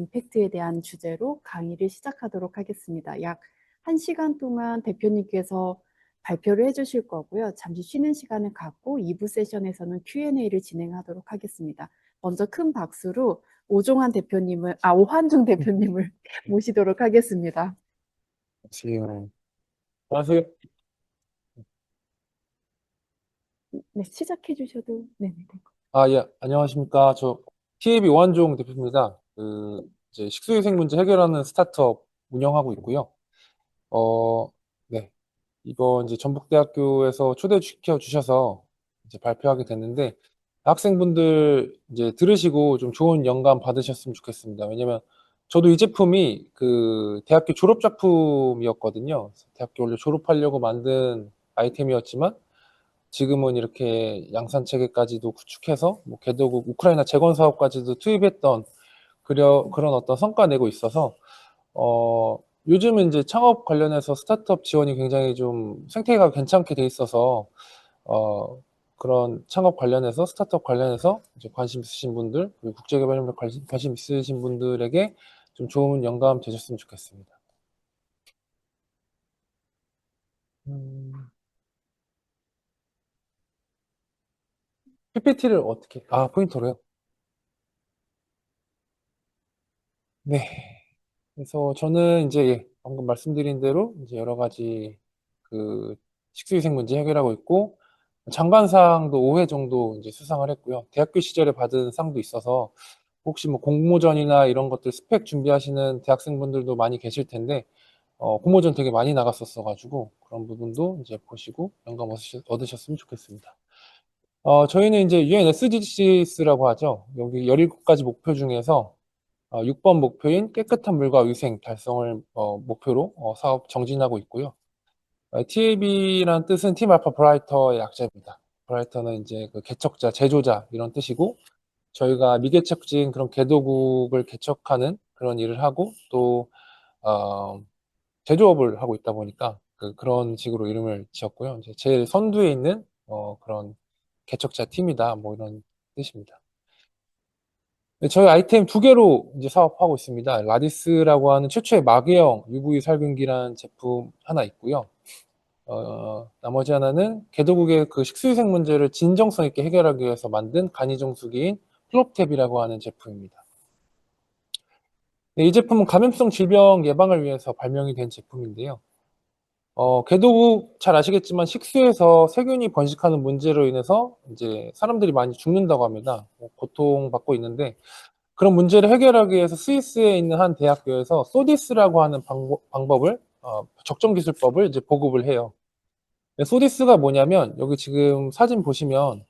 임팩트에 대한 주제로 강의를 시작하도록 하겠습니다. 약 1시간 동안 대표님께서 발표를 해주실 거고요. 잠시 쉬는 시간을 갖고 2부 세션에서는 Q&A를 진행하도록 하겠습니다. 먼저 큰 박수로 오환중 대표님을 모시도록 하겠습니다. 안녕하세요. 안녕하세요. 네, 시작해 주셔도 네네. 예, 안녕하십니까. 저 TAB 오한종 대표입니다. 이제 식수위생 문제 해결하는 스타트업 운영하고 있고요. 네. 이번 이제 전북대학교에서 초대시켜 주셔서 이제 발표하게 됐는데, 학생분들 이제 들으시고 좀 좋은 영감 받으셨으면 좋겠습니다. 왜냐면 저도 이 제품이 그 대학교 졸업 작품이었거든요. 대학교 원래 졸업하려고 만든 아이템이었지만, 지금은 이렇게 양산 체계까지도 구축해서 뭐 개도국 우크라이나 재건 사업까지도 투입했던 그런 어떤 성과 내고 있어서 요즘은 이제 창업 관련해서 스타트업 지원이 굉장히 좀 생태계가 괜찮게 돼 있어서 그런 창업 관련해서 스타트업 관련해서 이제 관심 있으신 분들 그리고 국제개발협력 관심 있으신 분들에게 좀 좋은 영감 되셨으면 좋겠습니다. PPT를 어떻게 포인터로요? 네. 그래서 저는 이제 방금 말씀드린 대로 이제 여러 가지 그 식수위생 문제 해결하고 있고, 장관상도 5회 정도 이제 수상을 했고요. 대학교 시절에 받은 상도 있어서 혹시 뭐 공모전이나 이런 것들 스펙 준비하시는 대학생분들도 많이 계실 텐데, 공모전 되게 많이 나갔었어가지고 그런 부분도 이제 보시고 영감 얻으셨으면 좋겠습니다. 저희는 이제 UN SDGs라고 하죠. 여기 17가지 목표 중에서 6번 목표인 깨끗한 물과 위생 달성을 목표로 사업 정진하고 있고요. TAB라는 뜻은 팀 알파 브라이터의 약자입니다. 브라이터는 이제 그 개척자, 제조자 이런 뜻이고, 저희가 미개척지인 그런 개도국을 개척하는 그런 일을 하고 또 제조업을 하고 있다 보니까 그런 식으로 이름을 지었고요. 이제 제일 선두에 있는 그런 개척자 팀이다, 뭐 이런 뜻입니다. 네, 저희 아이템 2개로 이제 사업하고 있습니다. 라디스라고 하는 최초의 마개형 UV 살균기라는 제품 하나 있고요. 나머지 하나는 개도국의 그 식수위생 문제를 진정성 있게 해결하기 위해서 만든 간이정수기인 플롭탭이라고 하는 제품입니다. 네, 이 제품은 감염성 질병 예방을 위해서 발명이 된 제품인데요. 개도국 잘 아시겠지만 식수에서 세균이 번식하는 문제로 인해서 이제 사람들이 많이 죽는다고 합니다. 고통받고 있는데, 그런 문제를 해결하기 위해서 스위스에 있는 한 대학교에서 소디스라고 하는 방법을 적정기술법을 이제 보급을 해요. 소디스가 뭐냐면 여기 지금 사진 보시면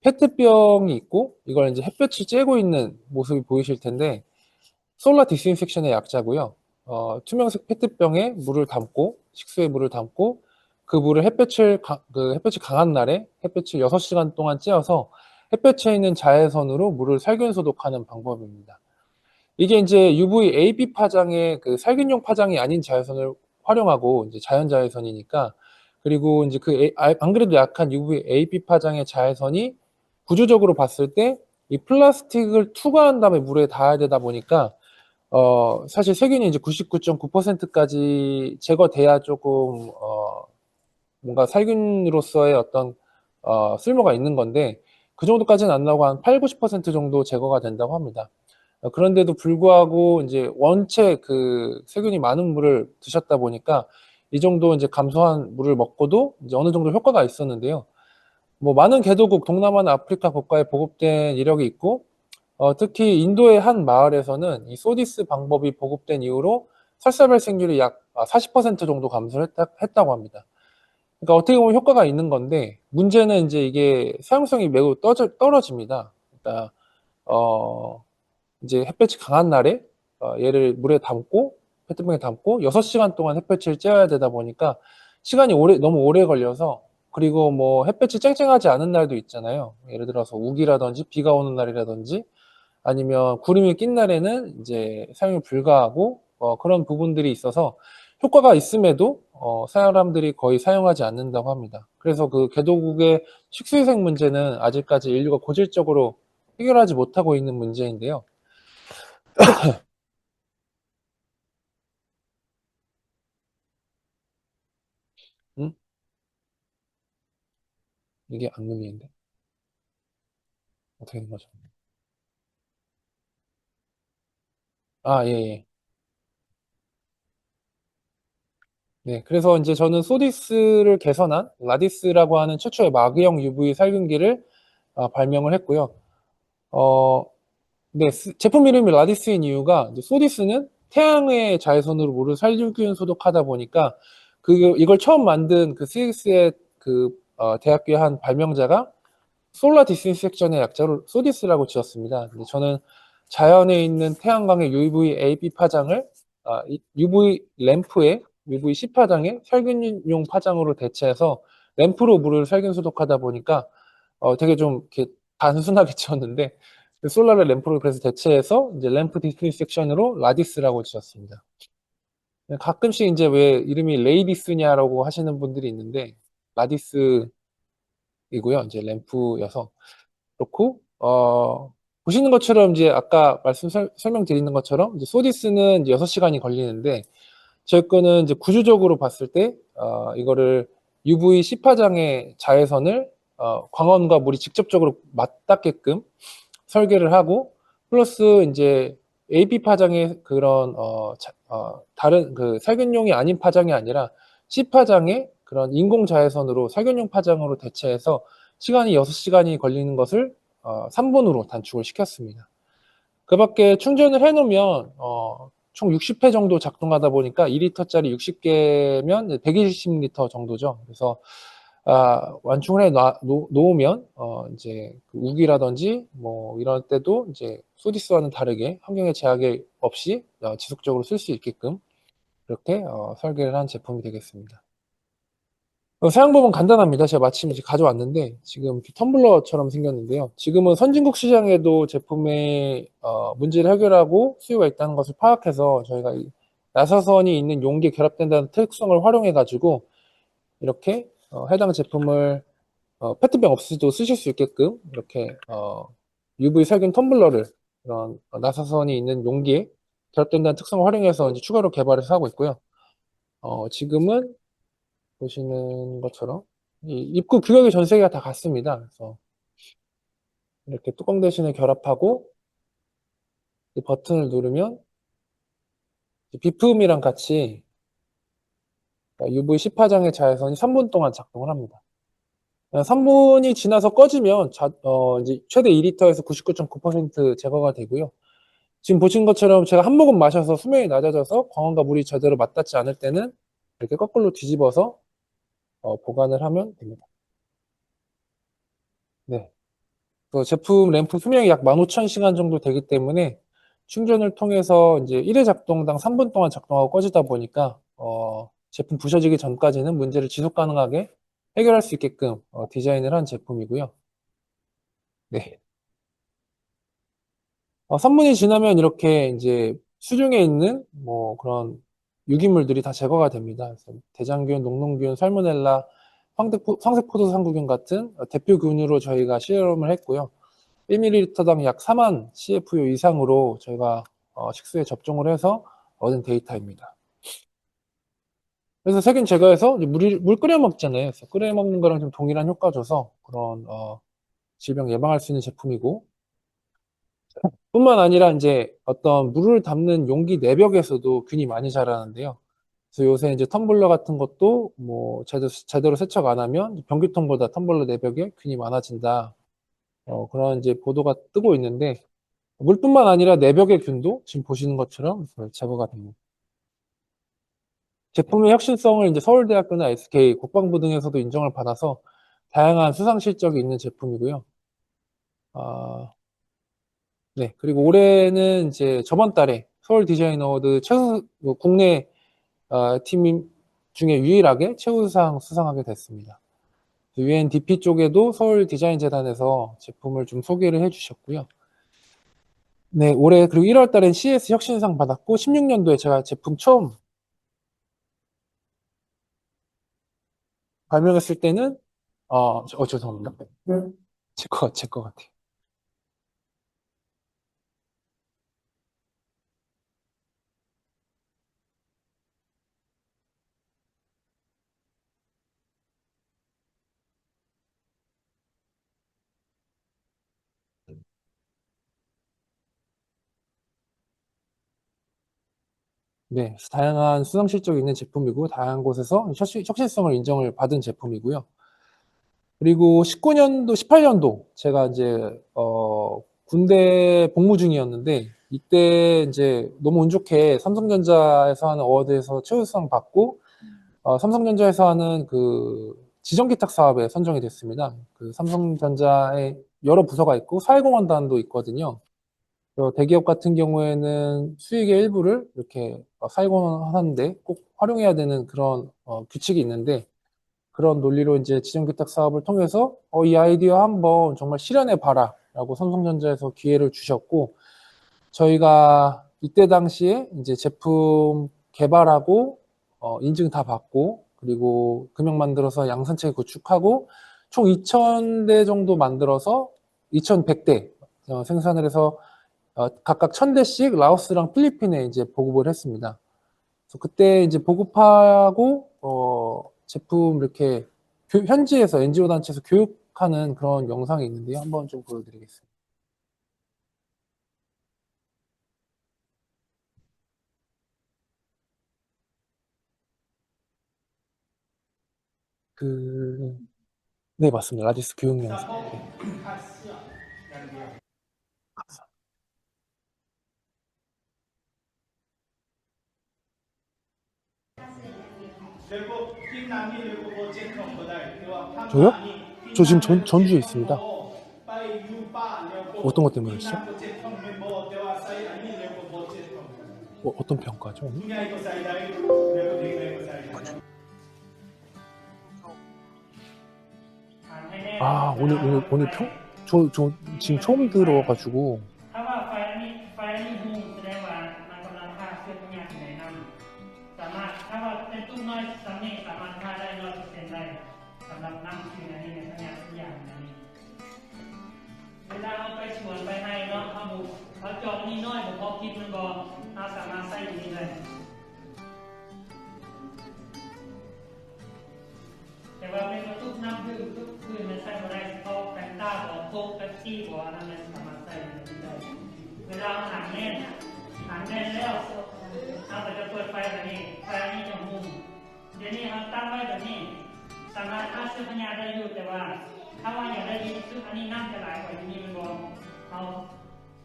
페트병이 있고 이걸 이제 햇볕을 쬐고 있는 모습이 보이실 텐데, 솔라 디스인펙션의 약자고요. 투명색 페트병에 물을 담고 식수에 물을 담고 그 물을 햇볕이 강한 날에 햇볕을 6시간 동안 쬐어서 햇볕에 있는 자외선으로 물을 살균 소독하는 방법입니다. 이게 이제 UV AB 파장의 그 살균용 파장이 아닌 자외선을 활용하고 이제 자연 자외선이니까, 그리고 이제 안 그래도 약한 UV AB 파장의 자외선이 구조적으로 봤을 때 이 플라스틱을 투과한 다음에 물에 닿아야 되다 보니까 사실 세균이 이제 99.9%까지 제거돼야 조금 뭔가 살균으로서의 어떤 쓸모가 있는 건데, 그 정도까지는 안 나오고 한 8, 90% 정도 제거가 된다고 합니다. 그런데도 불구하고 이제 원체 그 세균이 많은 물을 드셨다 보니까 이 정도 이제 감소한 물을 먹고도 이제 어느 정도 효과가 있었는데요. 뭐 많은 개도국, 동남아나 아프리카 국가에 보급된 이력이 있고, 특히 인도의 한 마을에서는 이 소디스 방법이 보급된 이후로 설사 발생률이 약 40% 정도 감소했다고 합니다. 그러니까 어떻게 보면 효과가 있는 건데, 문제는 이제 이게 사용성이 매우 떨어집니다. 그러니까 이제 햇볕이 강한 날에 얘를 물에 담고 페트병에 담고 6시간 동안 햇볕을 쬐어야 되다 보니까 시간이 너무 오래 걸려서, 그리고 뭐 햇볕이 쨍쨍하지 않은 날도 있잖아요. 예를 들어서 우기라든지 비가 오는 날이라든지 아니면 구름이 낀 날에는 이제 사용이 불가하고 그런 부분들이 있어서 효과가 있음에도 사람들이 거의 사용하지 않는다고 합니다. 그래서 그 개도국의 식수위생 문제는 아직까지 인류가 고질적으로 해결하지 못하고 있는 문제인데요. 이게 안 눌리는데. 어떻게 된 거죠? 아, 예, 예. 네, 그래서 이제 저는 소디스를 개선한 라디스라고 하는 최초의 마그형 UV 살균기를 발명을 했고요. 어, 네, 제품 이름이 라디스인 이유가 이제 소디스는 태양의 자외선으로 물을 살균 소독하다 보니까 이걸 처음 만든 그 스위스의 대학교의 한 발명자가 솔라 디스인펙션의 약자로 소디스라고 지었습니다. 근데 저는 자연에 있는 태양광의 UV AB 파장을 UV 램프의 UVC 파장에 살균용 파장으로 대체해서 램프로 물을 살균 소독하다 보니까 되게 좀 이렇게 단순하게 지었는데 솔라를 램프로 그래서 대체해서 이제 램프 디스인펙션으로 라디스라고 지었습니다. 가끔씩 이제 왜 이름이 레이디스냐라고 하시는 분들이 있는데 라디스이고요. 이제 램프여서 그렇고 보시는 것처럼 이제 아까 설명드리는 것처럼 이제 소디스는 이제 6시간이 걸리는데 저희 거는 이제 구조적으로 봤을 때 이거를 UV C파장의 자외선을 광원과 물이 직접적으로 맞닿게끔 설계를 하고 플러스 이제 AP 파장의 그런 다른 그 살균용이 아닌 파장이 아니라 C 파장의 그런 인공 자외선으로 살균용 파장으로 대체해서 시간이 6시간이 걸리는 것을 3분으로 단축을 시켰습니다. 그 밖에 충전을 해놓으면 총 60회 정도 작동하다 보니까 2리터짜리 60개면 120리터 정도죠. 그래서 완충을 놓으면 이제 그 우기라든지 뭐 이런 때도 이제 소디스와는 다르게 환경에 제약이 없이 지속적으로 쓸 수 있게끔 그렇게 설계를 한 제품이 되겠습니다. 사용 법은 간단합니다. 제가 마침 이제 가져왔는데 지금 텀블러처럼 생겼는데요. 지금은 선진국 시장에도 제품의 문제를 해결하고 수요가 있다는 것을 파악해서 저희가 이 나사선이 있는 용기에 결합된다는 특성을 활용해 가지고 이렇게 해당 제품을 페트병 없이도 쓰실 수 있게끔 이렇게 UV 살균 텀블러를 그런 나사선이 있는 용기에 결합된다는 특성을 활용해서 이제 추가로 개발해서 하고 있고요. 지금은 보시는 것처럼 이 입구 규격이 전 세계가 다 같습니다. 그래서 이렇게 뚜껑 대신에 결합하고 이 버튼을 누르면 비품이랑 같이 UV C파장의 자외선이 3분 동안 작동을 합니다. 3분이 지나서 꺼지면 이제 최대 2리터에서 99.9% 제거가 되고요. 지금 보신 것처럼 제가 한 모금 마셔서 수명이 낮아져서 광원과 물이 제대로 맞닿지 않을 때는 이렇게 거꾸로 뒤집어서 보관을 하면 됩니다. 네. 그 제품 램프 수명이 약 15,000시간 정도 되기 때문에 충전을 통해서 이제 1회 작동당 3분 동안 작동하고 꺼지다 보니까 제품 부셔지기 전까지는 문제를 지속 가능하게 해결할 수 있게끔 디자인을 한 제품이고요. 네. 3분이 지나면 이렇게 이제 수중에 있는 뭐 그런 유기물들이 다 제거가 됩니다. 그래서 대장균, 녹농균, 살모넬라, 황색포도상구균 같은 대표균으로 저희가 실험을 했고요. 1ml당 약 4만 CFU 이상으로 저희가 식수에 접종을 해서 얻은 데이터입니다. 그래서 세균 제거해서 이제 물 끓여 먹잖아요. 그래서 끓여 먹는 거랑 좀 동일한 효과 줘서 그런 질병 예방할 수 있는 제품이고 뿐만 아니라 이제 어떤 물을 담는 용기 내벽에서도 균이 많이 자라는데요. 그래서 요새 이제 텀블러 같은 것도 뭐 제대로 세척 안 하면 변기통보다 텀블러 내벽에 균이 많아진다. 그런 이제 보도가 뜨고 있는데 물뿐만 아니라 내벽의 균도 지금 보시는 것처럼 제거가 됩니다. 제품의 혁신성을 이제 서울대학교나 SK, 국방부 등에서도 인정을 받아서 다양한 수상 실적이 있는 제품이고요. 아, 네. 그리고 올해는 이제 저번 달에 서울 디자인 어워드 국내 팀 중에 유일하게 최우수상 수상하게 됐습니다. UNDP 쪽에도 서울 디자인 재단에서 제품을 좀 소개를 해주셨고요. 네, 올해 그리고 1월 달엔 CS 혁신상 받았고 16년도에 제가 제품 처음 발명했을 때는 죄송합니다. 제 거 같아요. 네, 다양한 수상 실적이 있는 제품이고, 다양한 곳에서 혁신성을 인정을 받은 제품이고요. 그리고 19년도, 18년도 제가 이제 군대 복무 중이었는데 이때 이제 너무 운 좋게 삼성전자에서 하는 어워드에서 최우수상 받고 삼성전자에서 하는 그 지정기탁 사업에 선정이 됐습니다. 그 삼성전자에 여러 부서가 있고 사회공헌단도 있거든요. 대기업 같은 경우에는 수익의 일부를 이렇게 사회공헌하는데 꼭 활용해야 되는 그런 규칙이 있는데 그런 논리로 이제 지정기탁 사업을 통해서 이 아이디어 한번 정말 실현해 봐라 라고 삼성전자에서 기회를 주셨고 저희가 이때 당시에 이제 제품 개발하고 인증 다 받고 그리고 금형 만들어서 양산체 구축하고 총 2,000대 정도 만들어서 2,100대 생산을 해서 각각 1,000대씩 라오스랑 필리핀에 이제 보급을 했습니다. 그래서 그때 이제 보급하고 제품 이렇게 현지에서 NGO 단체에서 교육하는 그런 영상이 있는데요. 한번 좀 보여드리겠습니다. 네, 맞습니다. 라디스 교육 영상. 네. 저요? 저 지금 전주에 있습니다. 어떤 것 때문에 그러시죠? 어떤 평가죠? 아, 오늘 저 지금 처음 들어가지고. ถ้าว่าไฟอันนี้ฮูมแสดงว่ามันกำลังฆ่าเชื้อพยาธิในน้ำสามารถถ้าว่าเป็นตุ้มน้อยสำเนีสามารถฆ่าได้100%ได้สำหรับน้ำที่ในนี้ในพยาธิทุกอย่างในนี้เวลาเราไปสวนไปให้เนาะเขาจอบนี่น้อยผมพอคิดมันก็เราสามารถใส่อยู่นี่เลยแต่ว่าเป็นกระตุ้นน้ำพื้นมันใส่ไม่ได้เพราะแฟนต้าบอกโค้กแป๊บซี่บอกอันนั้นมันสามารถใส่อยู่นี่ได้เวลาหนังแน่นแล้วเราจะเปิดไฟแบบนี้ไฟนี้จะมุมเดี๋ยวนี้เราตั้งไว้แบบนี้สามารถฆ่าเชื้อพยาธิได้อยู่แต่ว่าถ้าว่าอยากได้ดีซึ่งอันนี้น้ำจะไหลกว่าที่นี่มันบอกเอา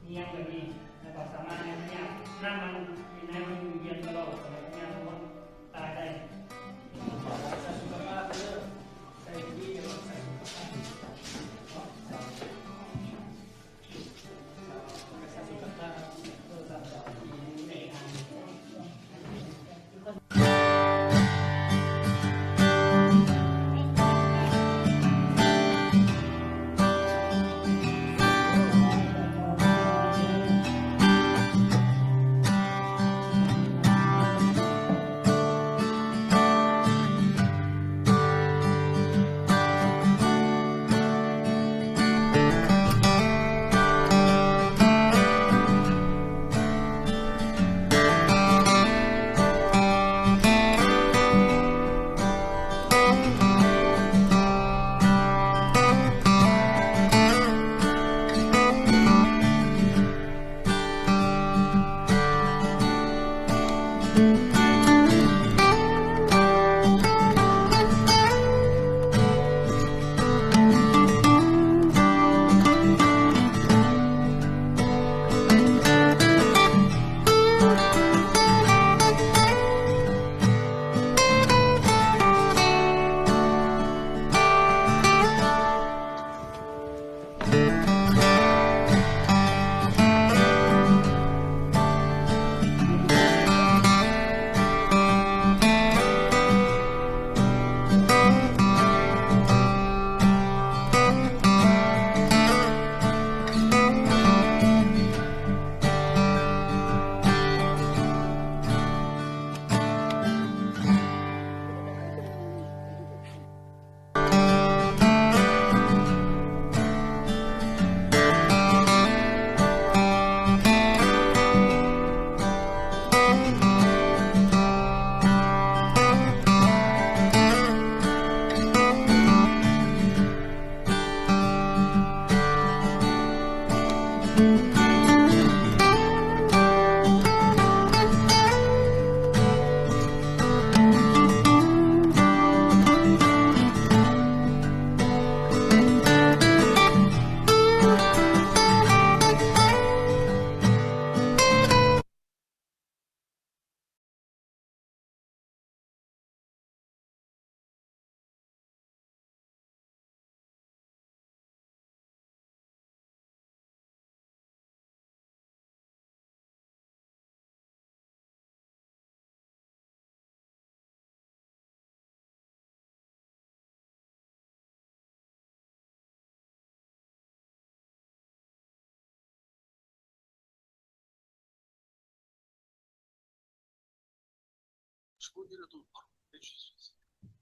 เนียงแบบนี้แล้วก็สามารถในพยาธิน้ำมันอยู่ในมันอยู่เย็นตลอดแต่พยาธิมันตายได้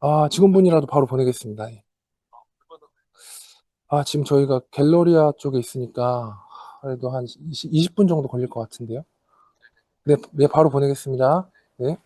아, 직원분이라도 바로 보내겠습니다. 예. 아, 지금 저희가 갤러리아 쪽에 있으니까 그래도 한 20분 정도 걸릴 것 같은데요. 네, 네, 바로 보내겠습니다. 네.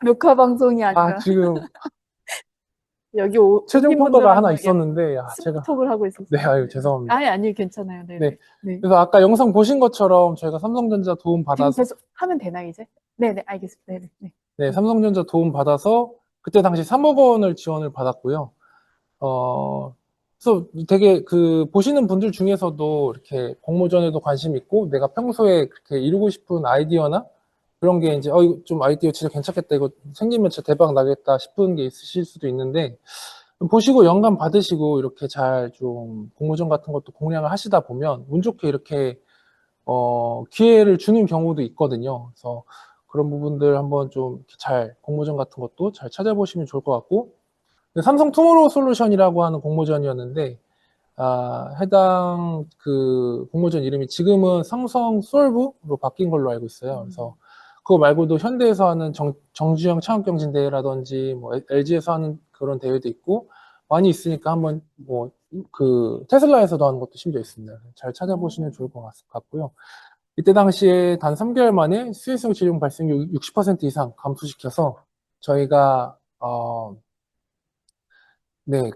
녹화 방송이 아니라 지금 여기 최종 오신 통과가 하나 분들하고 있었는데, 제가. 스몰톡을 하고 있었어요. 네, 아유, 죄송합니다. 아니, 괜찮아요. 네, 네. 네. 그래서 아까 영상 보신 것처럼 저희가 삼성전자 도움 지금 받아서, 계속 하면 되나요, 이제? 네, 알겠습니다. 네. 네, 삼성전자 도움 받아서 그때 당시 3억 원을 지원을 받았고요. 그래서 되게 보시는 분들 중에서도 이렇게 공모전에도 관심 있고 내가 평소에 그렇게 이루고 싶은 아이디어나 그런 게 이제 이거 좀 아이디어 진짜 괜찮겠다, 이거 생기면 진짜 대박 나겠다 싶은 게 있으실 수도 있는데, 보시고 영감 받으시고 이렇게 잘 좀 공모전 같은 것도 공략을 하시다 보면 운 좋게 이렇게 기회를 주는 경우도 있거든요. 그래서 그런 부분들 한번 좀 잘 공모전 같은 것도 잘 찾아보시면 좋을 것 같고, 삼성 투모로우 솔루션이라고 하는 공모전이었는데, 해당 공모전 이름이 지금은 삼성 솔브로 바뀐 걸로 알고 있어요. 그래서 그거 말고도 현대에서 하는 정주영 창업경진대회라든지 뭐 LG에서 하는 그런 대회도 있고 많이 있으니까 한번 테슬라에서도 하는 것도 심지어 있습니다. 잘 찾아보시면 좋을 것 같고요. 이때 당시에 단 3개월 만에 수혜성 질용 발생률 60% 이상 감소시켜서 저희가 네,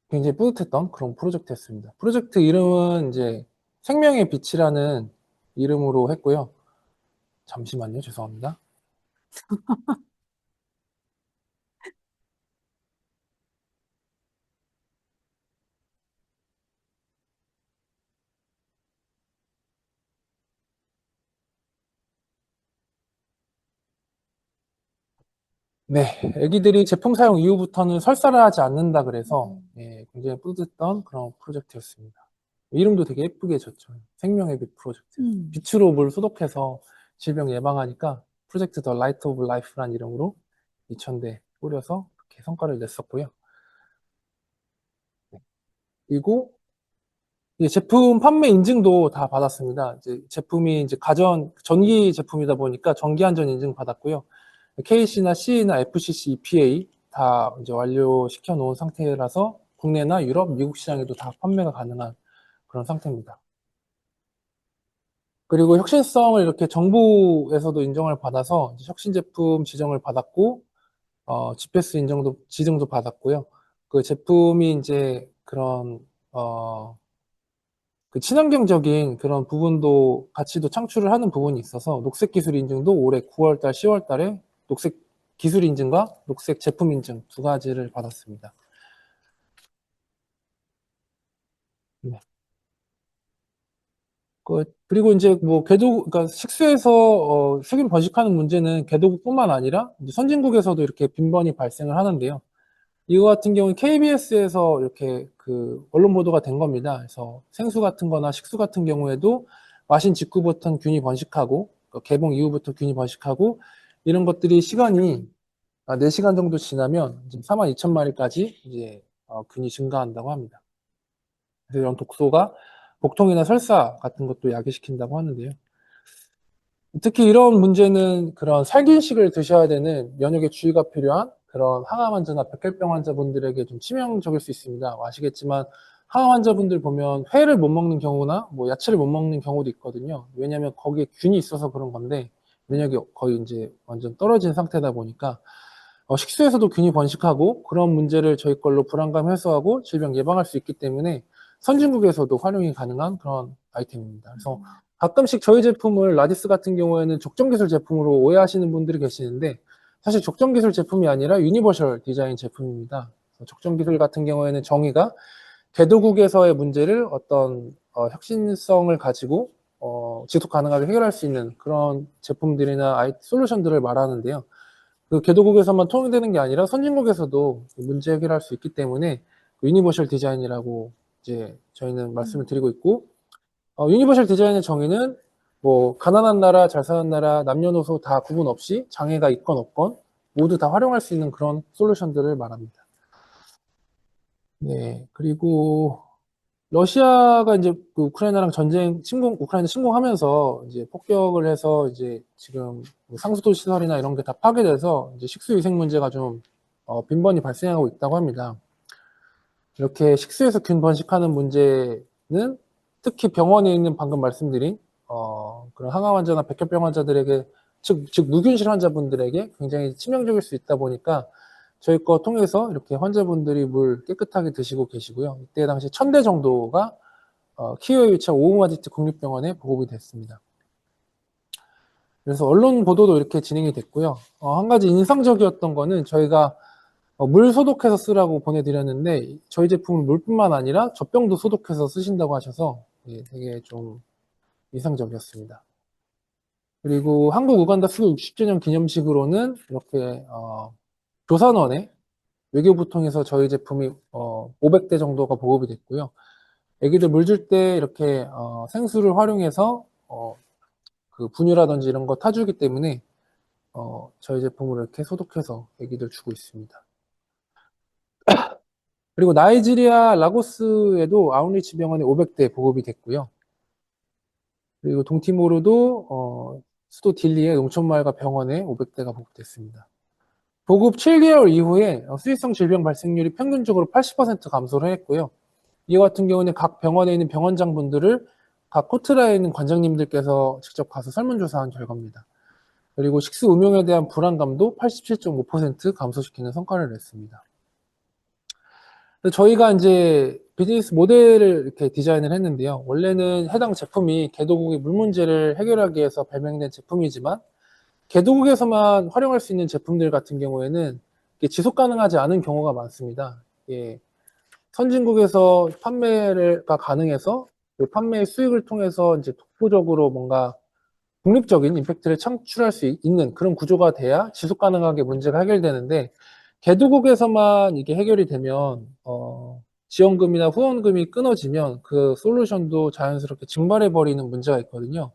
굉장히 뿌듯했던 그런 프로젝트였습니다. 프로젝트 이름은 이제 생명의 빛이라는 이름으로 했고요. 잠시만요, 죄송합니다. 네, 애기들이 제품 사용 이후부터는 설사를 하지 않는다 그래서 굉장히 뿌듯했던 그런 프로젝트였습니다. 이름도 되게 예쁘게 졌죠. 생명의 빛 프로젝트. 빛으로 물 소독해서 질병 예방하니까 프로젝트 더 라이트 오브 라이프라는 이름으로 2000대 꾸려서 이렇게 성과를 냈었고요. 그리고 이제 제품 판매 인증도 다 받았습니다. 이제 제품이 이제 전기 제품이다 보니까 전기 안전 인증 받았고요. KC나 CE나 FCC, EPA 다 이제 완료시켜 놓은 상태라서 국내나 유럽, 미국 시장에도 다 판매가 가능한 그런 상태입니다. 그리고 혁신성을 이렇게 정부에서도 인정을 받아서 이제 혁신 제품 지정을 받았고, GPS 지정도 받았고요. 그 제품이 이제 그런, 친환경적인 그런 부분도 가치도 창출을 하는 부분이 있어서 녹색 기술 인증도 올해 9월달, 10월달에 녹색 기술 인증과 녹색 제품 인증 두 가지를 받았습니다. 네. 그리고 이제 그러니까 식수에서 세균 번식하는 문제는 개도국뿐만 아니라 이제 선진국에서도 이렇게 빈번히 발생을 하는데요. 이거 같은 경우는 KBS에서 이렇게 언론 보도가 된 겁니다. 그래서 생수 같은 거나 식수 같은 경우에도 마신 직후부터 균이 번식하고, 개봉 이후부터 균이 번식하고, 이런 것들이 시간이 4시간 정도 지나면 42,000마리까지 이제 균이 증가한다고 합니다. 그래서 이런 독소가 복통이나 설사 같은 것도 야기시킨다고 하는데요. 특히 이런 문제는 그런 살균식을 드셔야 되는 면역에 주의가 필요한 그런 항암 환자나 백혈병 환자분들에게 좀 치명적일 수 있습니다. 아시겠지만 항암 환자분들 보면 회를 못 먹는 경우나 야채를 못 먹는 경우도 있거든요. 왜냐하면 거기에 균이 있어서 그런 건데 면역이 거의 이제 완전 떨어진 상태다 보니까 식수에서도 균이 번식하고 그런 문제를 저희 걸로 불안감 해소하고 질병 예방할 수 있기 때문에 선진국에서도 활용이 가능한 그런 아이템입니다. 그래서 가끔씩 저희 제품을 라디스 같은 경우에는 적정기술 제품으로 오해하시는 분들이 계시는데 사실 적정기술 제품이 아니라 유니버셜 디자인 제품입니다. 적정기술 같은 경우에는 정의가 개도국에서의 문제를 어떤 혁신성을 가지고 지속 가능하게 해결할 수 있는 그런 제품들이나 솔루션들을 말하는데요. 그 개도국에서만 통용되는 게 아니라 선진국에서도 문제 해결할 수 있기 때문에 유니버셜 디자인이라고 이제 저희는 말씀을 드리고 있고, 유니버셜 디자인의 정의는 가난한 나라, 잘 사는 나라, 남녀노소 다 구분 없이 장애가 있건 없건 모두 다 활용할 수 있는 그런 솔루션들을 말합니다. 네, 그리고 러시아가 이제 우크라이나랑 우크라이나 침공하면서 이제 폭격을 해서 이제 지금 상수도 시설이나 이런 게 다 파괴돼서 이제 식수위생 문제가 좀 빈번히 발생하고 있다고 합니다. 이렇게 식수에서 균 번식하는 문제는 특히 병원에 있는 방금 말씀드린 그런 항암 환자나 백혈병 환자들에게 즉 무균실 환자분들에게 굉장히 치명적일 수 있다 보니까 저희 거 통해서 이렇게 환자분들이 물 깨끗하게 드시고 계시고요. 이때 당시 1000대 정도가 키워에 위치한 오후마디트 국립병원에 보급이 됐습니다. 그래서 언론 보도도 이렇게 진행이 됐고요. 한 가지 인상적이었던 거는 저희가 물 소독해서 쓰라고 보내드렸는데 저희 제품은 물뿐만 아니라 젖병도 소독해서 쓰신다고 하셔서 되게 좀 인상적이었습니다. 그리고 한국 우간다 수교 60주년 기념식으로는 이렇게 조산원에 외교부 통해서 저희 제품이 500대 정도가 보급이 됐고요. 애기들 물 줄 때 이렇게 생수를 활용해서 그 분유라든지 이런 거 타주기 때문에 저희 제품으로 이렇게 소독해서 애기들 주고 있습니다. 그리고 나이지리아 라고스에도 아웃리치 병원에 500대 보급이 됐고요. 그리고 동티모르도 수도 딜리의 농촌마을과 병원에 500대가 보급됐습니다. 보급 7개월 이후에 수의성 질병 발생률이 평균적으로 80% 감소를 했고요. 이와 같은 경우는 각 병원에 있는 병원장분들을 각 코트라에 있는 관장님들께서 직접 가서 설문조사한 결과입니다. 그리고 식수 음용에 대한 불안감도 87.5% 감소시키는 성과를 냈습니다. 저희가 이제 비즈니스 모델을 이렇게 디자인을 했는데요. 원래는 해당 제품이 개도국의 물 문제를 해결하기 위해서 발명된 제품이지만 개도국에서만 활용할 수 있는 제품들 같은 경우에는 지속 가능하지 않은 경우가 많습니다. 선진국에서 판매가 가능해서 그 판매의 수익을 통해서 이제 독보적으로 뭔가 독립적인 임팩트를 창출할 수 있는 그런 구조가 돼야 지속 가능하게 문제가 해결되는데 개도국에서만 이게 해결이 되면 지원금이나 후원금이 끊어지면 그 솔루션도 자연스럽게 증발해 버리는 문제가 있거든요.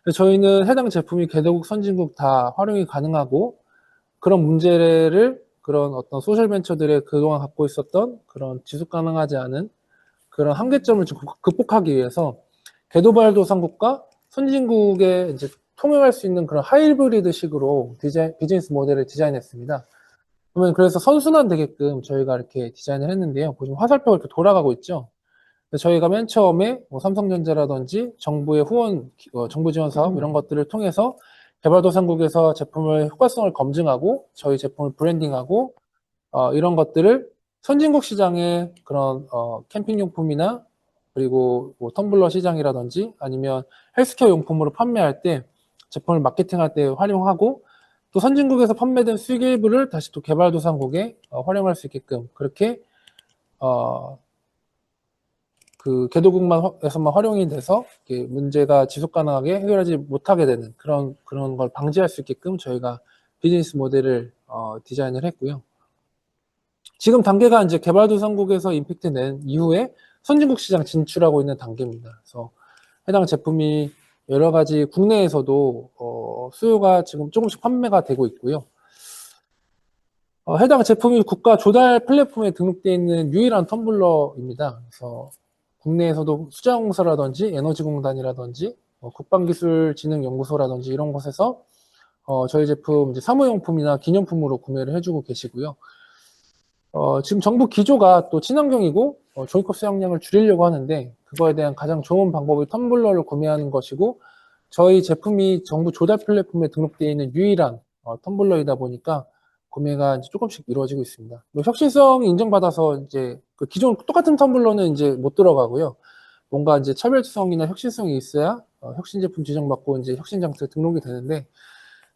그래서 저희는 해당 제품이 개도국, 선진국 다 활용이 가능하고 그런 문제를 그런 어떤 소셜벤처들의 그동안 갖고 있었던 그런 지속 가능하지 않은 그런 한계점을 좀 극복하기 위해서 개도발도상국과 선진국에 이제 통용할 수 있는 그런 하이브리드 식으로 비즈니스 모델을 디자인했습니다. 그러면 그래서 선순환 되게끔 저희가 이렇게 디자인을 했는데요. 보시면 화살표가 이렇게 돌아가고 있죠. 저희가 맨 처음에 뭐 삼성전자라든지 정부의 후원, 정부 지원 사업 이런 것들을 통해서 개발도상국에서 제품의 효과성을 검증하고 저희 제품을 브랜딩하고 이런 것들을 선진국 시장에 그런 캠핑용품이나 그리고 뭐 텀블러 시장이라든지 아니면 헬스케어 용품으로 판매할 때 제품을 마케팅할 때 활용하고 또 선진국에서 판매된 수익 일부를 다시 또 개발도상국에 활용할 수 있게끔 그렇게 그 개도국에서만 활용이 돼서 문제가 지속 가능하게 해결하지 못하게 되는 그런 걸 방지할 수 있게끔 저희가 비즈니스 모델을 디자인을 했고요. 지금 단계가 이제 개발도상국에서 임팩트 낸 이후에 선진국 시장 진출하고 있는 단계입니다. 그래서 해당 제품이 여러 가지 국내에서도 수요가 지금 조금씩 판매가 되고 있고요. 해당 제품이 국가 조달 플랫폼에 등록되어 있는 유일한 텀블러입니다. 그래서 국내에서도 수자공사라든지 에너지공단이라든지 국방기술진흥연구소라든지 이런 곳에서 저희 제품 이제 사무용품이나 기념품으로 구매를 해주고 계시고요. 지금 정부 기조가 또 친환경이고 종이컵 사용량을 줄이려고 하는데 그거에 대한 가장 좋은 방법이 텀블러를 구매하는 것이고 저희 제품이 정부 조달 플랫폼에 등록되어 있는 유일한 텀블러이다 보니까 구매가 이제 조금씩 이루어지고 있습니다. 혁신성이 인정받아서 이제 그 기존 똑같은 텀블러는 이제 못 들어가고요. 뭔가 이제 차별성이나 혁신성이 있어야 혁신 제품 지정받고 이제 혁신 장치에 등록이 되는데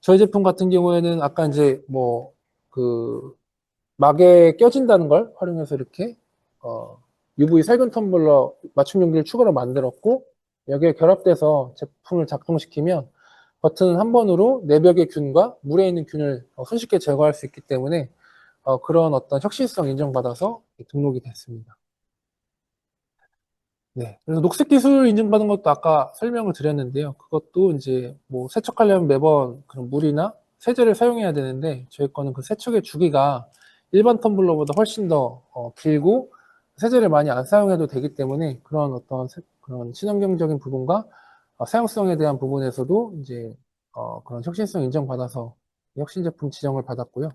저희 제품 같은 경우에는 아까 이제 뭐 그 막에 껴진다는 걸 활용해서 이렇게 UV 살균 텀블러 맞춤 용기를 추가로 만들었고 여기에 결합돼서 제품을 작동시키면 버튼 한 번으로 내벽의 균과 물에 있는 균을 손쉽게 제거할 수 있기 때문에 그런 어떤 혁신성 인정받아서 등록이 됐습니다. 네, 그래서 녹색 기술 인증받은 것도 아까 설명을 드렸는데요. 그것도 이제 뭐 세척하려면 매번 그런 물이나 세제를 사용해야 되는데 저희 거는 그 세척의 주기가 일반 텀블러보다 훨씬 더 길고 세제를 많이 안 사용해도 되기 때문에 그런 어떤 그런 친환경적인 부분과 사용성에 대한 부분에서도 이제 그런 혁신성 인정받아서 혁신 제품 지정을 받았고요.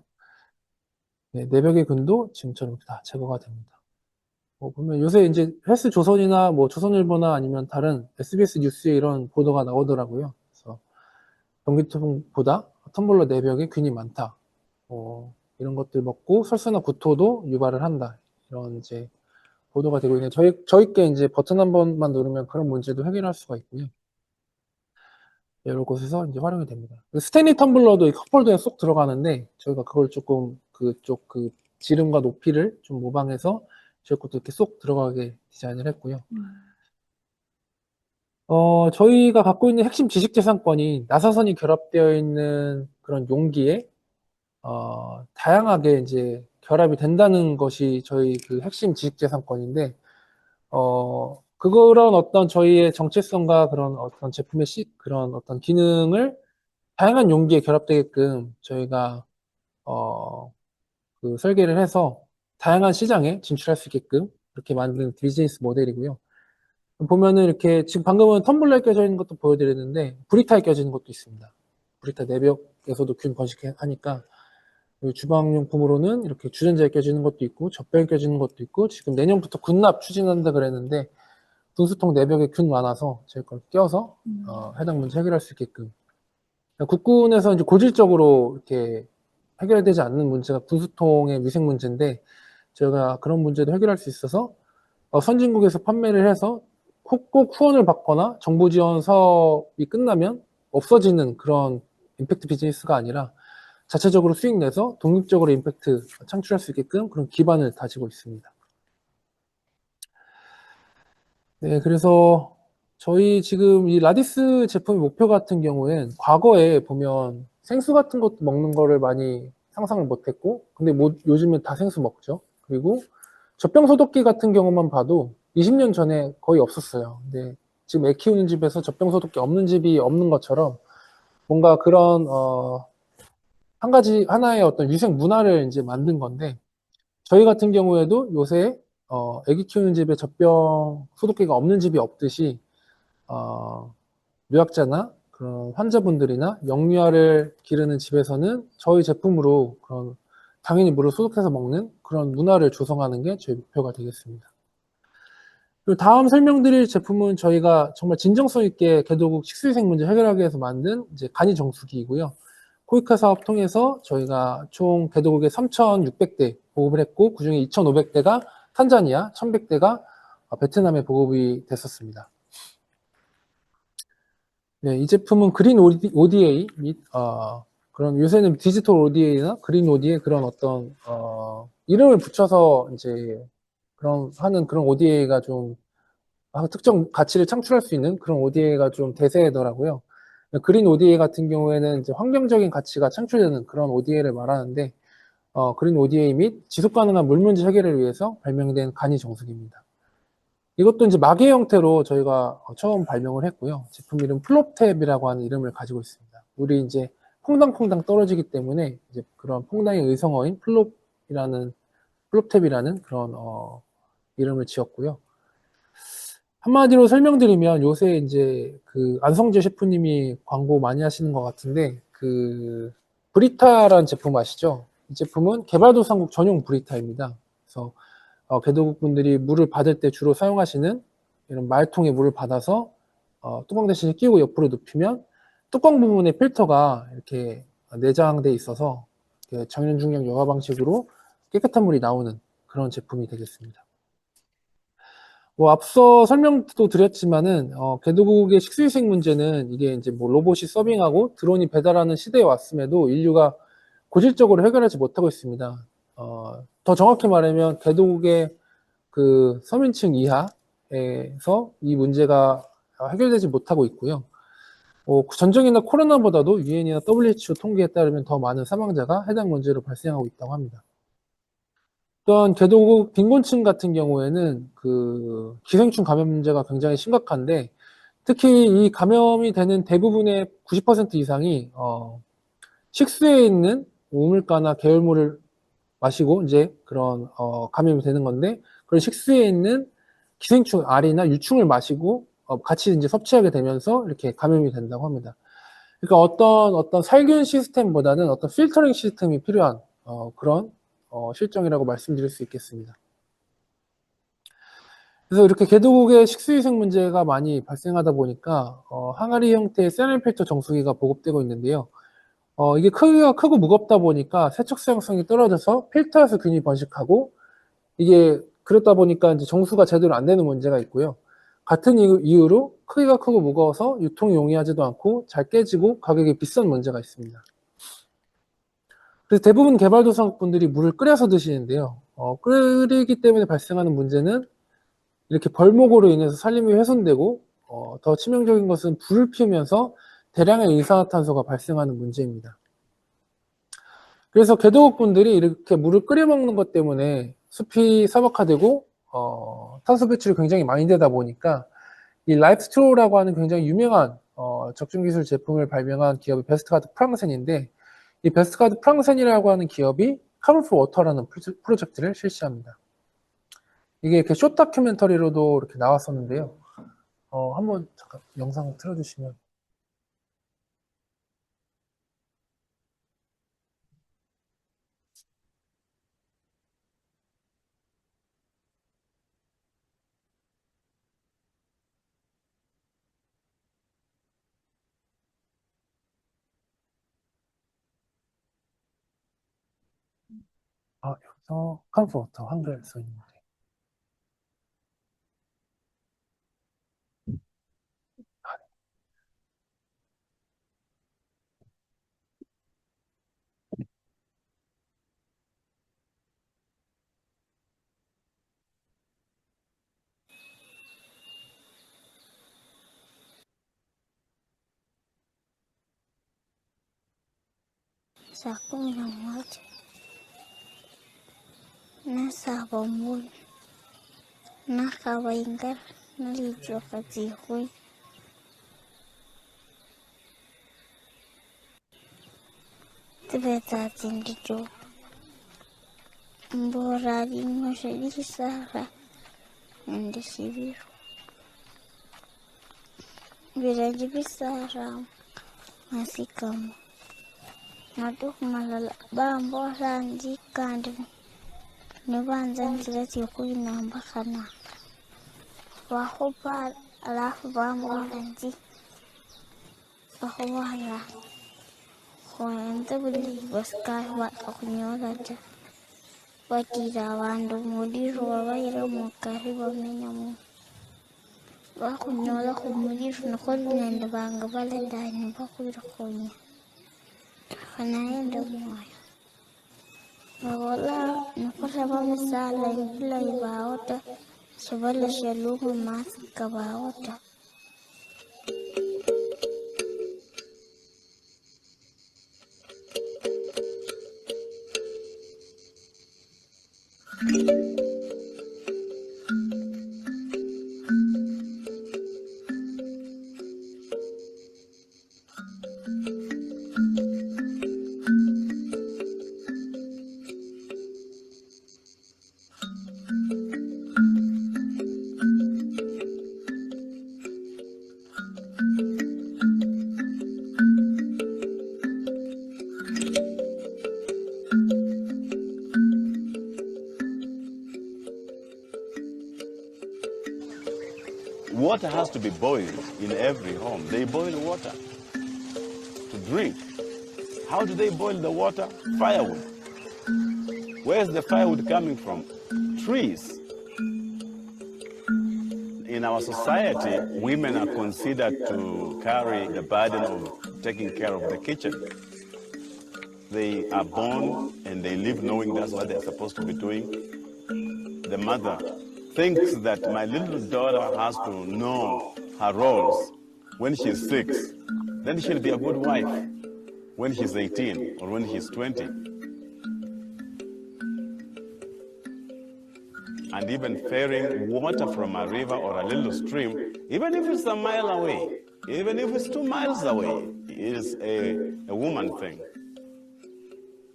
네, 내벽의 균도 지금처럼 다 제거가 됩니다. 보면 요새 이제 헬스조선이나 뭐 조선일보나 아니면 다른 SBS 뉴스에 이런 보도가 나오더라고요. 변기통보다 텀블러 내벽에 균이 많다. 이런 것들 먹고 설사나 구토도 유발을 한다. 이런 이제 보도가 되고 있네요. 저희께 이제 버튼 한 번만 누르면 그런 문제도 해결할 수가 있고요. 여러 곳에서 이제 활용이 됩니다. 스탠리 텀블러도 이 컵홀더에 쏙 들어가는데 저희가 그걸 조금 그쪽 그 지름과 높이를 좀 모방해서 저희 것도 이렇게 쏙 들어가게 디자인을 했고요. 저희가 갖고 있는 핵심 지식재산권이 나사선이 결합되어 있는 그런 용기에 다양하게 이제 결합이 된다는 것이 저희 그 핵심 지식재산권인데, 그런 어떤 저희의 정체성과 그런 어떤 제품의 그런 어떤 기능을 다양한 용기에 결합되게끔 저희가, 그 설계를 해서 다양한 시장에 진출할 수 있게끔 그렇게 만든 비즈니스 모델이고요. 보면은 이렇게 지금 방금은 텀블러에 껴져 있는 것도 보여드렸는데 브리타에 껴져 있는 것도 있습니다. 브리타 내벽에서도 균 번식하니까 주방용품으로는 이렇게 주전자에 껴지는 것도 있고 젖병에 껴지는 것도 있고 지금 내년부터 군납 추진한다 그랬는데 분수통 내벽에 균 많아서 저희 걸 껴서 해당 문제 해결할 수 있게끔 국군에서 이제 고질적으로 이렇게 해결되지 않는 문제가 분수통의 위생 문제인데 저희가 그런 문제도 해결할 수 있어서 선진국에서 판매를 해서 꼭 후원을 받거나 정부 지원 사업이 끝나면 없어지는 그런 임팩트 비즈니스가 아니라 자체적으로 수익 내서 독립적으로 임팩트 창출할 수 있게끔 그런 기반을 다지고 있습니다. 네, 그래서 저희 지금 이 라디스 제품의 목표 같은 경우엔 과거에 보면 생수 같은 것도 먹는 거를 많이 상상을 못했고, 근데 요즘은 다 생수 먹죠. 그리고 젖병 소독기 같은 경우만 봐도 20년 전에 거의 없었어요. 근데 지금 애 키우는 집에서 젖병 소독기 없는 집이 없는 것처럼 뭔가 그런 하나의 어떤 유생 문화를 이제 만든 건데 저희 같은 경우에도 요새 애기 키우는 집에 젖병 소독기가 없는 집이 없듯이 노약자나 그런 환자분들이나 영유아를 기르는 집에서는 저희 제품으로 그런 당연히 물을 소독해서 먹는 그런 문화를 조성하는 게 저희 목표가 되겠습니다. 그리고 다음 설명드릴 제품은 저희가 정말 진정성 있게 개도국 식수위생 문제 해결하기 위해서 만든 이제 간이 정수기이고요. 코이카 사업 통해서 저희가 총 개도국에 3,600대 보급을 했고 그중에 2,500대가 탄자니아, 1,100대가 베트남에 보급이 됐었습니다. 네, 이 제품은 그린 ODA 및 그런 요새는 디지털 ODA나 그린 ODA 그런 어떤 이름을 붙여서 이제 하는 그런 ODA가 좀 특정 가치를 창출할 수 있는 그런 ODA가 좀 대세더라고요. 그린 ODA 같은 경우에는 이제 환경적인 가치가 창출되는 그런 ODA를 말하는데 그린 ODA 및 지속 가능한 물 문제 해결을 위해서 발명된 간이 정수기입니다. 이것도 이제 마개 형태로 저희가 처음 발명을 했고요. 제품 이름 플롭탭이라고 하는 이름을 가지고 있습니다. 우리 이제 퐁당퐁당 떨어지기 때문에 이제 그런 퐁당의 의성어인 플롭탭이라는 그런 이름을 지었고요. 한마디로 설명드리면 요새 이제 그 안성재 셰프님이 광고 많이 하시는 것 같은데 그 브리타라는 제품 아시죠? 이 제품은 개발도상국 전용 브리타입니다. 그래서 개도국 분들이 물을 받을 때 주로 사용하시는 이런 말통에 물을 받아서 뚜껑 대신에 끼우고 옆으로 눕히면 뚜껑 부분에 필터가 이렇게 내장돼 있어서 정연 중력 여과 방식으로 깨끗한 물이 나오는 그런 제품이 되겠습니다. 앞서 설명도 드렸지만은 개도국의 식수위생 문제는 이게 이제 뭐 로봇이 서빙하고 드론이 배달하는 시대에 왔음에도 인류가 고질적으로 해결하지 못하고 있습니다. 더 정확히 말하면 개도국의 그 서민층 이하에서 이 문제가 해결되지 못하고 있고요. 전쟁이나 코로나보다도 유엔이나 WHO 통계에 따르면 더 많은 사망자가 해당 문제로 발생하고 있다고 합니다. 또한 개도국 빈곤층 같은 경우에는 그 기생충 감염 문제가 굉장히 심각한데 특히 이 감염이 되는 대부분의 90% 이상이 식수에 있는 우물가나 계열물을 마시고 이제 그런 감염이 되는 건데 그런 식수에 있는 기생충 알이나 유충을 마시고 같이 이제 섭취하게 되면서 이렇게 감염이 된다고 합니다. 그러니까 어떤 살균 시스템보다는 어떤 필터링 시스템이 필요한 그런 실정이라고 말씀드릴 수 있겠습니다. 그래서 이렇게 개도국의 식수위생 문제가 많이 발생하다 보니까 항아리 형태의 세넬필터 정수기가 보급되고 있는데요. 이게 크기가 크고 무겁다 보니까 세척 수용성이 떨어져서 필터에서 균이 번식하고, 이게 그렇다 보니까 이제 정수가 제대로 안 되는 문제가 있고요. 같은 이유로 크기가 크고 무거워서 유통이 용이하지도 않고 잘 깨지고 가격이 비싼 문제가 있습니다. 그래서 대부분 개발도상국분들이 물을 끓여서 드시는데요. 끓이기 때문에 발생하는 문제는 이렇게 벌목으로 인해서 산림이 훼손되고, 더 치명적인 것은 불을 피우면서 대량의 이산화탄소가 발생하는 문제입니다. 그래서 개도국 분들이 이렇게 물을 끓여 먹는 것 때문에 숲이 사막화되고 탄소 배출이 굉장히 많이 되다 보니까 이 라이프스트로우라고 하는 굉장히 유명한 적중 기술 제품을 발명한 기업이 베스트가드 프랑센인데, 이 베스트가드 프랑센이라고 하는 기업이 카본프 워터라는 프로젝트를 실시합니다. 이게 이렇게 숏 다큐멘터리로도 이렇게 나왔었는데요. 한번 잠깐 영상 틀어주시면. 여기서 카본프 워터 한글 써 있는데. Saa 11 na saa 1 nakawainga nalijua kazi hui tibeta tindijo mbora limoshe sara ndi sibiru biraji bisara masikamo Maduk malala bambo ranji kandi nibanza nzirati kuinamba kana wahopa alafu bambo ranji wahowala hoente buli baska wa kunyola ja watira wandu mudiru wabaira mukari bamenyamu wakunyola kumudiru nakoli nende banga balendani bakwira konya Kanaenda moyo. Wala nakosaba misala ila ibaota shabala shalumu maska baota. Water has to be boiled in every home. They boil water to drink. How do they boil the water? Firewood. Where's the firewood coming from? Trees. In our society, women are considered to carry the burden of taking care of the kitchen. They are born and they live knowing that's what they're supposed to be doing. The mother thinks that my little daughter has to know her roles when she's 6. Then she'll be a good wife when she's 18 or when she's 20. And even ferrying water from a river or a little stream, even if it's a mile away, even if it's 2 miles away, is a woman thing.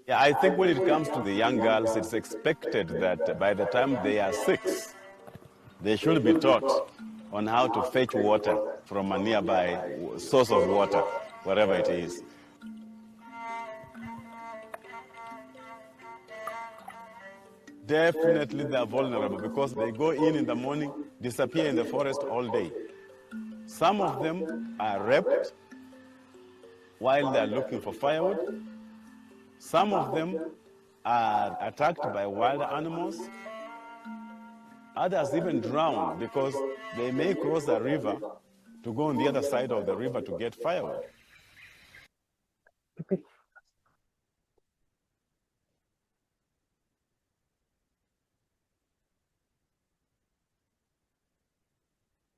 Yeah, I think when it comes to the young girls, it's expected that by the time they are 6, they should be taught on how to fetch water from a nearby source of water, wherever it is. definitely they are vulnerable because they go in the morning, disappear in the forest all day. Some of them are raped while they are looking for firewood. Some of them are attacked by wild animals. Others even drown because they may cross the river to go on the other side of the river to get firewood.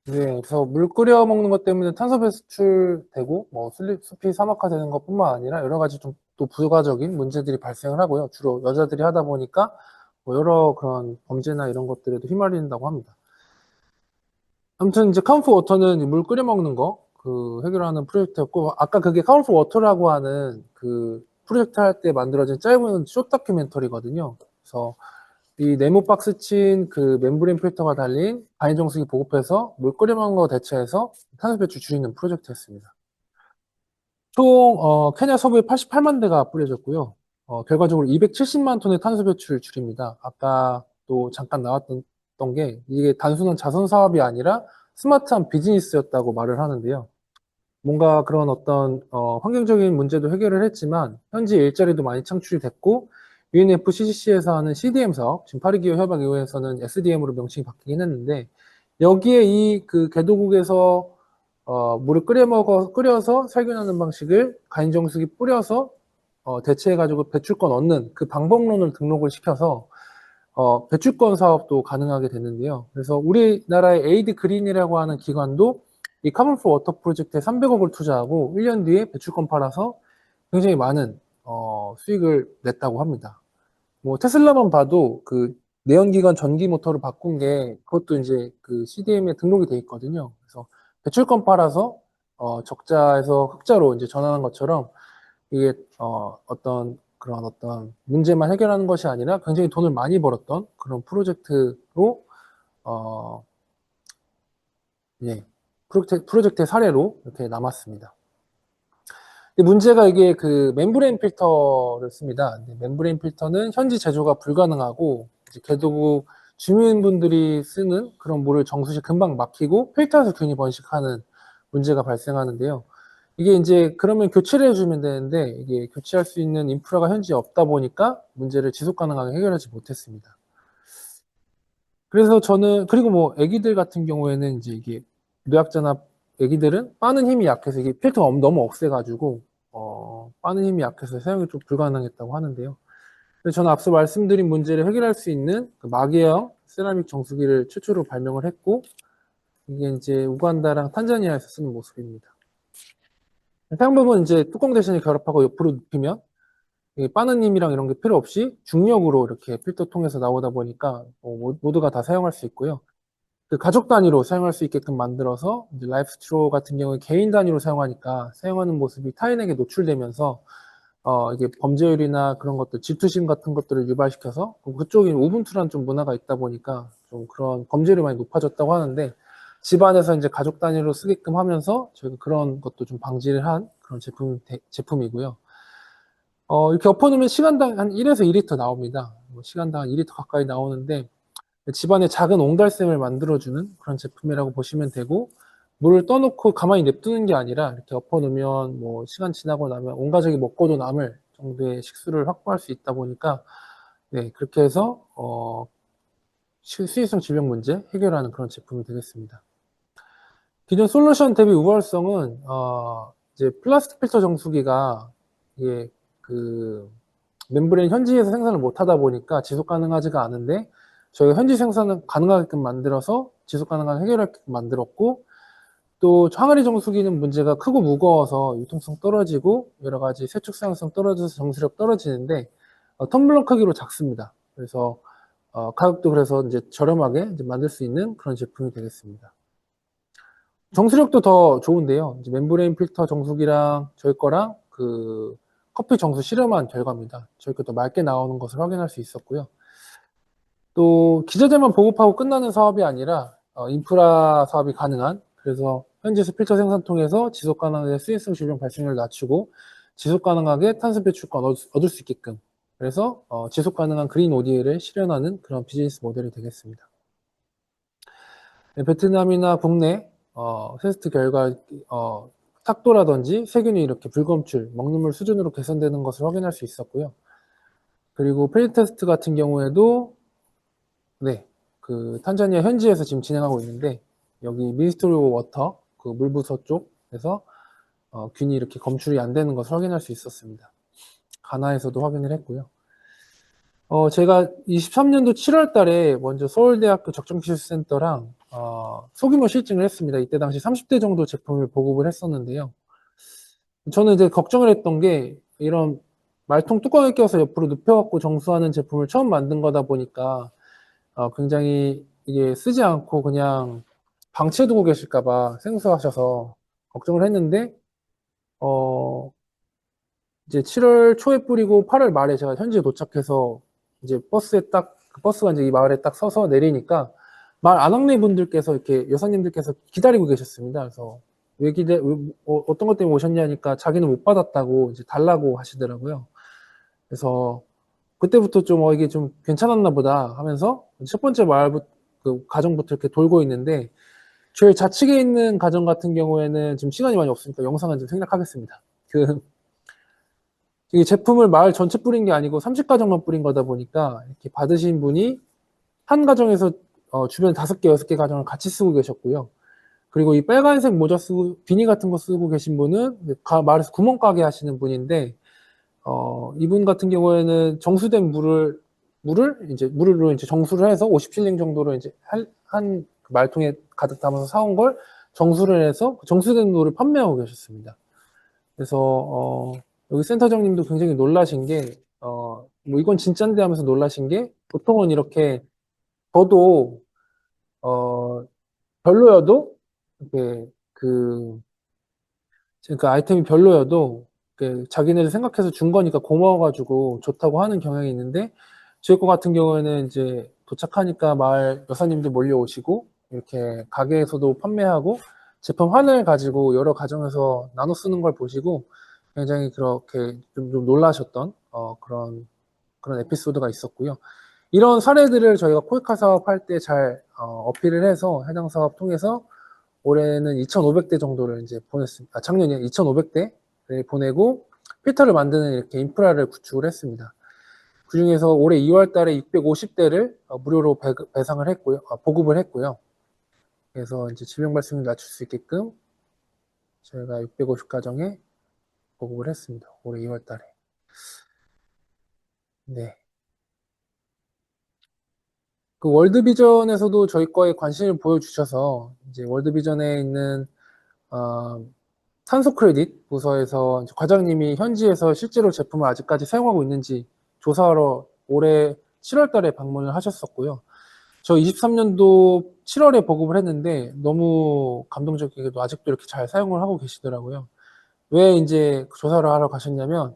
네, 그래서 물 끓여 먹는 것 때문에 탄소 배출되고, 뭐, 숲이 사막화되는 것 뿐만 아니라 여러 가지 좀 또 부가적인 문제들이 발생을 하고요. 주로 여자들이 하다 보니까 뭐 여러 그런 범죄나 이런 것들에도 휘말린다고 합니다. 아무튼 이제 카운프 워터는 물 끓여 먹는 거, 해결하는 프로젝트였고, 아까 그게 카운프 워터라고 하는 프로젝트 할 때 만들어진 짧은 숏 다큐멘터리거든요. 그래서 이 네모 박스 친 멤브레인 필터가 달린 간이 정수기 보급해서 물 끓여 먹는 거 대체해서 탄소 배출 줄이는 프로젝트였습니다. 총 케냐 서부에 88만 대가 뿌려졌고요. 결과적으로 270만 톤의 탄소 배출을 줄입니다. 아까 또 잠깐 나왔던 게 이게 단순한 자선 사업이 아니라 스마트한 비즈니스였다고 말을 하는데요. 뭔가 그런 어떤 환경적인 문제도 해결을 했지만 현지 일자리도 많이 창출이 됐고 UNFCCC에서 하는 CDM 사업, 지금 파리기후 협약 이후에서는 SDM으로 명칭이 바뀌긴 했는데 여기에 이 개도국에서 물을 끓여서 살균하는 방식을 간이정수기 뿌려서 대체해가지고 배출권 얻는 그 방법론을 등록을 시켜서 배출권 사업도 가능하게 됐는데요. 그래서 우리나라의 에이드 그린이라고 하는 기관도 이 카본 포 워터 프로젝트에 300억을 투자하고 1년 뒤에 배출권 팔아서 굉장히 많은 수익을 냈다고 합니다. 뭐 테슬라만 봐도 내연기관 전기 모터를 바꾼 게 그것도 이제 CDM에 등록이 돼 있거든요. 그래서 배출권 팔아서 적자에서 흑자로 이제 전환한 것처럼 이게 어떤 문제만 해결하는 것이 아니라 굉장히 돈을 많이 벌었던 그런 프로젝트로 예, 프로젝트의 사례로 이렇게 남았습니다. 근데 문제가 이게 멤브레인 필터를 씁니다. 멤브레인 필터는 현지 제조가 불가능하고 이제 개도국 주민분들이 쓰는 그런 물을 정수시 금방 막히고 필터에서 균이 번식하는 문제가 발생하는데요. 이게 이제 그러면 교체를 해주면 되는데 이게 교체할 수 있는 인프라가 현지에 없다 보니까 문제를 지속 가능하게 해결하지 못했습니다. 그래서 그리고 뭐 아기들 같은 경우에는 이제 이게 노약자나 아기들은 빠는 힘이 약해서 이게 필터가 너무 억세가지고 빠는 힘이 약해서 사용이 좀 불가능했다고 하는데요. 그래서 저는 앞서 말씀드린 문제를 해결할 수 있는 마개형 세라믹 정수기를 최초로 발명을 했고 이게 이제 우간다랑 탄자니아에서 쓰는 모습입니다. 사용법은 이제 뚜껑 대신에 결합하고 옆으로 눕히면 빠는 힘이랑 이런 게 필요 없이 중력으로 이렇게 필터 통해서 나오다 보니까 모두가 다 사용할 수 있고요. 가족 단위로 사용할 수 있게끔 만들어서 이제 라이프 스트로 같은 경우에 개인 단위로 사용하니까 사용하는 모습이 타인에게 노출되면서 이게 범죄율이나 그런 것들, 질투심 같은 것들을 유발시켜서 그쪽에 우분투라는 좀 문화가 있다 보니까 좀 그런 범죄율이 많이 높아졌다고 하는데 집안에서 이제 가족 단위로 쓰게끔 하면서 저희가 그런 것도 좀 방지를 한 그런 제품이고요. 이렇게 엎어놓으면 시간당 한 1에서 2리터 나옵니다. 시간당 한 2리터 가까이 나오는데 집안에 작은 옹달샘을 만들어주는 그런 제품이라고 보시면 되고 물을 떠놓고 가만히 냅두는 게 아니라 이렇게 엎어놓으면 뭐 시간 지나고 나면 온 가족이 먹고도 남을 정도의 식수를 확보할 수 있다 보니까 네, 그렇게 해서 수익성 질병 문제 해결하는 그런 제품이 되겠습니다. 기존 솔루션 대비 우월성은 이제 플라스틱 필터 정수기가 이게 멤브레인 현지에서 생산을 못 하다 보니까 지속 가능하지가 않은데 저희가 현지 생산을 가능하게끔 만들어서 지속 가능한 해결하게끔 만들었고 또 항아리 정수기는 문제가 크고 무거워서 유통성 떨어지고 여러 가지 세척 사용성 떨어져서 정수력 떨어지는데 텀블러 크기로 작습니다. 그래서 가격도 그래서 이제 저렴하게 이제 만들 수 있는 그런 제품이 되겠습니다. 정수력도 더 좋은데요. 이제 멤브레인 필터 정수기랑 저희 거랑 커피 정수 실험한 결과입니다. 저희 것도 맑게 나오는 것을 확인할 수 있었고요. 또 기저대만 보급하고 끝나는 사업이 아니라 인프라 사업이 가능한 그래서 현지에서 필터 생산 통해서 지속 가능하게 수익성 질병 발생률을 낮추고 지속 가능하게 탄소 배출권 얻을 수 있게끔 그래서 지속 가능한 그린 ODA를 실현하는 그런 비즈니스 모델이 되겠습니다. 네, 베트남이나 국내 테스트 결과 탁도라든지 세균이 이렇게 불검출, 먹는 물 수준으로 개선되는 것을 확인할 수 있었고요. 그리고 프리 테스트 같은 경우에도 네, 그 탄자니아 현지에서 지금 진행하고 있는데 여기 미니스트리 오브 워터 그 물부서 쪽에서 균이 이렇게 검출이 안 되는 것을 확인할 수 있었습니다. 가나에서도 확인을 했고요. 제가 23년도 7월 달에 먼저 서울대학교 적정기술센터랑 소규모 실증을 했습니다. 이때 당시 30대 정도 제품을 보급을 했었는데요. 저는 이제 걱정을 했던 게 이런 말통 뚜껑에 껴서 옆으로 눕혀갖고 정수하는 제품을 처음 만든 거다 보니까 굉장히 이게 쓰지 않고 그냥 방치해두고 계실까봐 생소하셔서 걱정을 했는데 이제 7월 초에 뿌리고 8월 말에 제가 현지에 도착해서 이제 그 버스가 이제 이 마을에 딱 서서 내리니까 마을 안악내 분들께서 이렇게 여사님들께서 기다리고 계셨습니다. 그래서 어떤 것 때문에 오셨냐니까 자기는 못 받았다고 이제 달라고 하시더라고요. 그래서 그때부터 좀 이게 좀 괜찮았나 보다 하면서 첫 번째 그 가정부터 이렇게 돌고 있는데 저희 좌측에 있는 가정 같은 경우에는 지금 시간이 많이 없으니까 영상은 좀 생략하겠습니다. 이 제품을 마을 전체 뿌린 게 아니고 30가정만 뿌린 거다 보니까 이렇게 받으신 분이 한 가정에서 주변 5개, 6개 가정을 같이 쓰고 계셨고요. 그리고 이 빨간색 모자 쓰고 비니 같은 거 쓰고 계신 분은 마을에서 구멍가게 하시는 분인데 이분 같은 경우에는 정수된 물으로 이제 정수를 해서 50실링 정도로 이제 한 말통에 가득 담아서 사온 걸 정수를 해서 정수된 물을 판매하고 계셨습니다. 그래서 여기 센터장님도 굉장히 놀라신 게 뭐 이건 진짠데 하면서 놀라신 게 보통은 이렇게 저도 별로여도 이렇게 그 아이템이 별로여도 자기네들 생각해서 준 거니까 고마워가지고 좋다고 하는 경향이 있는데 저희 거 같은 경우에는 이제 도착하니까 마을 여사님들 몰려오시고 이렇게 가게에서도 판매하고 제품 하나를 가지고 여러 가정에서 나눠 쓰는 걸 보시고 굉장히 그렇게 좀 놀라셨던 그런 에피소드가 있었고요. 이런 사례들을 저희가 코이카 사업 할 때 잘 어필을 해서 해당 사업 통해서 올해는 2,500대 정도를 이제 보냈습니다. 작년에 2,500대를 보내고 필터를 만드는 이렇게 인프라를 구축을 했습니다. 그 중에서 올해 2월 달에 650대를 무료로 배상을 했고요. 보급을 했고요. 그래서 이제 질병 발생을 낮출 수 있게끔 저희가 650가정에 보급을 했습니다. 올해 2월 달에. 네. 그 월드비전에서도 저희 거에 관심을 보여주셔서 이제 월드비전에 있는 산소 크레딧 부서에서 과장님이 현지에서 실제로 제품을 아직까지 사용하고 있는지 조사하러 올해 7월 달에 방문을 하셨었고요. 저 23년도 7월에 보급을 했는데 너무 감동적이게도 아직도 이렇게 잘 사용을 하고 계시더라고요. 왜 이제 조사를 하러 가셨냐면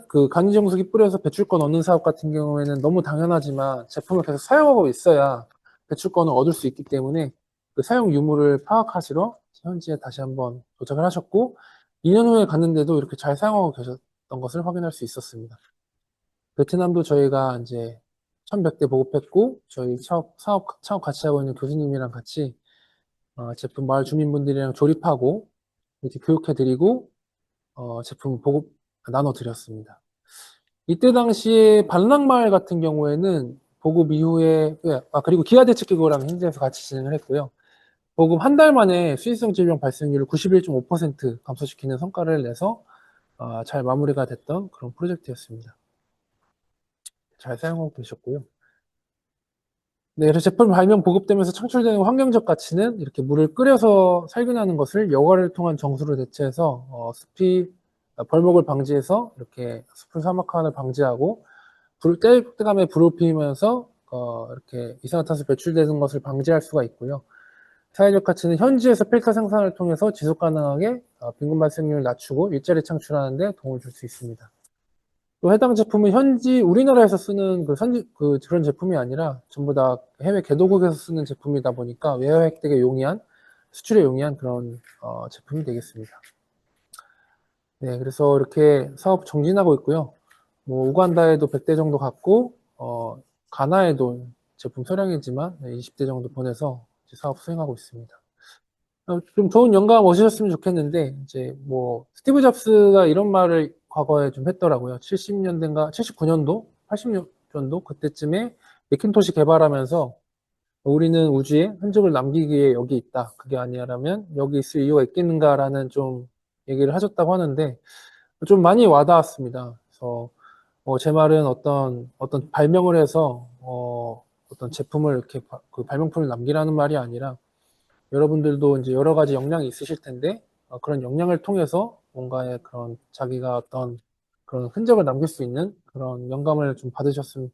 그 간이정수기 뿌려서 배출권 얻는 사업 같은 경우에는 너무 당연하지만 제품을 계속 사용하고 있어야 배출권을 얻을 수 있기 때문에 그 사용 유무를 파악하시러 현지에 다시 한번 도착을 하셨고 2년 후에 갔는데도 이렇게 잘 사용하고 계셨던 것을 확인할 수 있었습니다. 베트남도 저희가 이제 1,100대 보급했고 저희 사업 같이 하고 있는 교수님이랑 같이 제품 마을 주민분들이랑 조립하고 이렇게 교육해드리고 제품 보급 나눠드렸습니다. 이때 당시에 반락마을 같은 경우에는 보급 이후에 그리고 기아대책기구랑 현지에서 같이 진행을 했고요. 보급 한 달 만에 수의성 질병 발생률을 91.5% 감소시키는 성과를 내서 잘 마무리가 됐던 그런 프로젝트였습니다. 잘 사용하고 계셨고요. 네, 그래서 제품 발명 보급되면서 창출되는 환경적 가치는 이렇게 물을 끓여서 살균하는 것을 여과를 통한 정수로 대체해서 숲이 벌목을 방지해서 이렇게 숲을 사막화를 방지하고 때감에 불을 피우면서 이렇게 이산화탄소 배출되는 것을 방지할 수가 있고요. 사회적 가치는 현지에서 필터 생산을 통해서 지속 가능하게 빈곤 발생률을 낮추고 일자리 창출하는 데 도움을 줄 수 있습니다. 또 해당 제품은 현지 우리나라에서 쓰는 그런 제품이 아니라 전부 다 해외 개도국에서 쓰는 제품이다 보니까 외화 획득에 용이한 수출에 용이한 그런 제품이 되겠습니다. 네, 그래서 이렇게 사업 정진하고 있고요. 뭐 우간다에도 100대 정도 갔고 가나에도 제품 소량이지만 20대 정도 보내서 이제 사업 수행하고 있습니다. 좀 좋은 영감 얻으셨으면 좋겠는데 이제 뭐 스티브 잡스가 이런 말을 과거에 좀 했더라고요. 70년대인가 79년도, 80년도 그때쯤에 매킨토시 개발하면서 우리는 우주에 흔적을 남기기 위해 여기 있다. 그게 아니라면 여기 있을 이유가 있겠는가라는 좀 얘기를 하셨다고 하는데 좀 많이 와닿았습니다. 그래서 제 말은 어떤 발명을 해서 어떤 제품을 이렇게 그 발명품을 남기라는 말이 아니라 여러분들도 이제 여러 가지 역량이 있으실 텐데 그런 역량을 통해서 뭔가의 그런 자기가 어떤 그런 흔적을 남길 수 있는 그런 영감을 좀 받으셨으면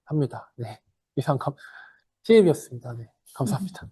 합니다. 네. 이상 TAB였습니다. 네. 감사합니다.